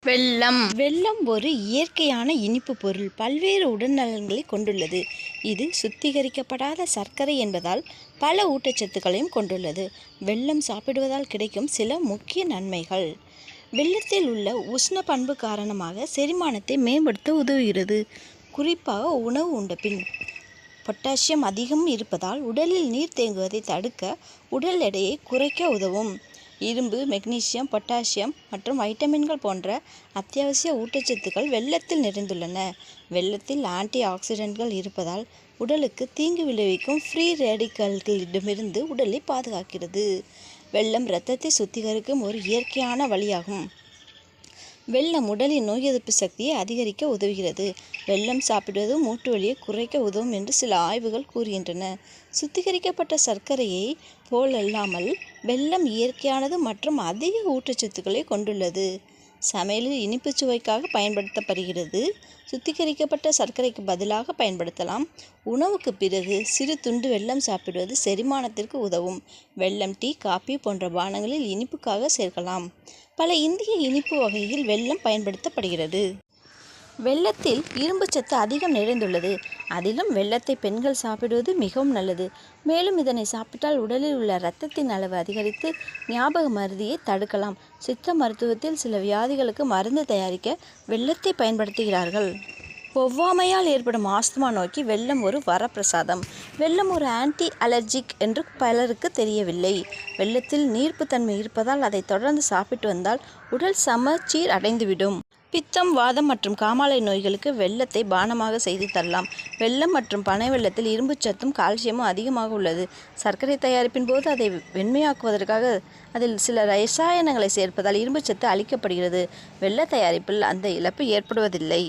வெல்லம் ஒரு இயற்கையான இனிப்பு பொருள். பல்வேறு உடல்நலன்களை கொண்டுள்ளது. இது சுத்திகரிக்கப்படாத சர்க்கரை என்பதால் பல ஊட்டச்சத்துக்களையும் கொண்டுள்ளது. வெல்லம் சாப்பிடுவதால் கிடைக்கும் சில முக்கிய நன்மைகள். வெல்லத்தில் உள்ள உஷ்ண பண்பு காரணமாக செரிமானத்தை மேம்படுத்த உதவுகிறது. குறிப்பாக உணவு உண்ட பின். பொட்டாசியம் அதிகம் இருப்பதால் உடலில் நீர் தேங்குவதை தடுக்க, உடல் எடையை குறைக்க உதவும். இரும்பு, மெக்னீசியம், பொட்டாசியம் மற்றும் வைட்டமின்கள் போன்ற அத்தியாவசிய ஊட்டச்சத்துக்கள் வெல்லத்தில் நிறைந்துள்ளன. வெல்லத்தில் ஆன்டி ஆக்சிடென்ட்கள் இருப்பதால் உடலுக்கு தீங்கு விளைவிக்கும் ஃப்ரீ ரேடிக்கல்களிடமிருந்து உடலை பாதுகாக்கிறது. வெல்லம் இரத்தத்தை சுத்திகரிக்கும் ஒரு இயற்கையான வழியாகும். வெல்லம் உடலின் நோய் எதிர்ப்பு சக்தியை அதிகரிக்க உதவுகிறது. வெல்லம் சாப்பிடுவது மூட்டு வலியை குறைக்க உதவும் என்று சில ஆய்வுகள் கூறுகின்றன. சுத்திகரிக்கப்பட்ட சர்க்கரையை போலல்லாமல் வெல்லம் இயற்கையானது மற்றும் அதிக ஊட்டச்சத்துக்களை கொண்டுள்ளது. சமையலில் இனிப்பு சுவைக்காக பயன்படுத்தப்படுகிறது. சுத்திகரிக்கப்பட்ட சர்க்கரைக்கு பதிலாக பயன்படுத்தலாம். உணவுக்கு பிறகு சிறு துண்டு வெல்லம் சாப்பிடுவது செரிமானத்திற்கு உதவும். வெல்லம் டீ, காபி போன்ற பானங்களில் இனிப்புக்காக சேர்க்கலாம். பல இந்திய இனிப்பு வகையில் வெல்லம் பயன்படுத்தப்படுகிறது. வெல்லத்தில் இரும்பு சத்து அதிகம் நிறைந்துள்ளது. அதிலும் வெல்லத்தை பெண்கள் சாப்பிடுவது மிகவும் நல்லது. மேலும் இதனை சாப்பிட்டால் உடலில் உள்ள இரத்தத்தின் அளவு அதிகரித்து ஞாபக மறதியை தடுக்கலாம். சித்த மருத்துவத்தில் சில வியாதிகளுக்கு மருந்து தயாரிக்க வெல்லத்தை பயன்படுத்துகிறார்கள். ஒவ்வாமையால் ஏற்படும் ஆஸ்துமா நோய்க்கு வெல்லம் ஒரு வரப்பிரசாதம். வெல்லம் ஒரு ஆன்டி அலர்ஜிக் என்று பலருக்கு தெரியவில்லை. வெல்லத்தில் நீர்ப்புத்தன்மை இருப்பதால் அதை தொடர்ந்து சாப்பிட்டு வந்தால் உடல் சமச்சீர் அடைந்துவிடும். பித்தம், வாதம் மற்றும் காமாலை நோய்களுக்கு வெல்லத்தை பானமாக செய்து தரலாம். வெல்லம் மற்றும் பனை வெல்லத்தில் இரும்புச்சத்தும் கால்சியமும் அதிகமாக உள்ளது. சர்க்கரை தயாரிப்பின் போது அதை வெண்மையாக்குவதற்காக அதில் சில ரசாயனங்களை சேர்ப்பதால் இரும்புச்சத்து அளிக்கப்படுகிறது. வெல்ல தயாரிப்பில் அந்த இழப்பு ஏற்படுவதில்லை.